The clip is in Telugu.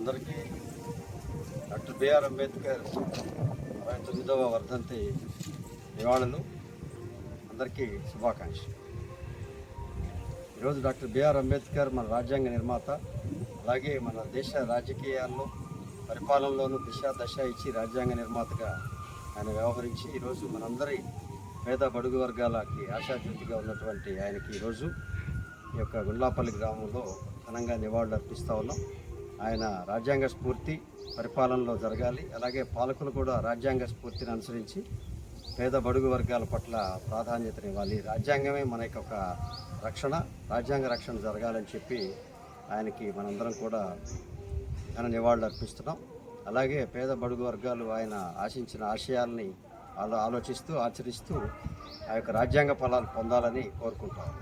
అందరికీ డాక్టర్ బిఆర్ అంబేద్కర్ 69వ వర్ధంతి నివాళులు. అందరికీ శుభాకాంక్షలు. ఈరోజు డాక్టర్ బిఆర్ అంబేద్కర్ మన రాజ్యాంగ నిర్మాత, అలాగే మన దేశ రాజకీయాల్లో పరిపాలనలోనూ దశ ఇచ్చి రాజ్యాంగ నిర్మాతగా ఆయన వ్యవహరించి ఈరోజు మనందరి పేద బడుగు వర్గాలకి ఆశాజ్యోతిగా ఉన్నటువంటి ఆయనకి ఈరోజు ఈ యొక్క గుండ్లాపల్లి గ్రామంలో ఘనంగా నివాళులు అర్పిస్తూ ఉన్నాం. ఆయన రాజ్యాంగ స్ఫూర్తి పరిపాలనలో జరగాలి, అలాగే పాలకులు కూడా రాజ్యాంగ స్ఫూర్తిని అనుసరించి పేద బడుగు వర్గాల పట్ల ప్రాధాన్యతనివ్వాలి. రాజ్యాంగమే మన యొక్క రక్షణ, రాజ్యాంగ రక్షణ జరగాలని చెప్పి ఆయనకి మనందరం కూడా ఘన నివాళులు అర్పిస్తున్నాం. అలాగే పేద బడుగు వర్గాలు ఆయన ఆశించిన ఆశయాల్ని ఆలోచిస్తూ ఆచరిస్తూ ఆ యొక్క రాజ్యాంగ ఫలాలు పొందాలని కోరుకుంటాం.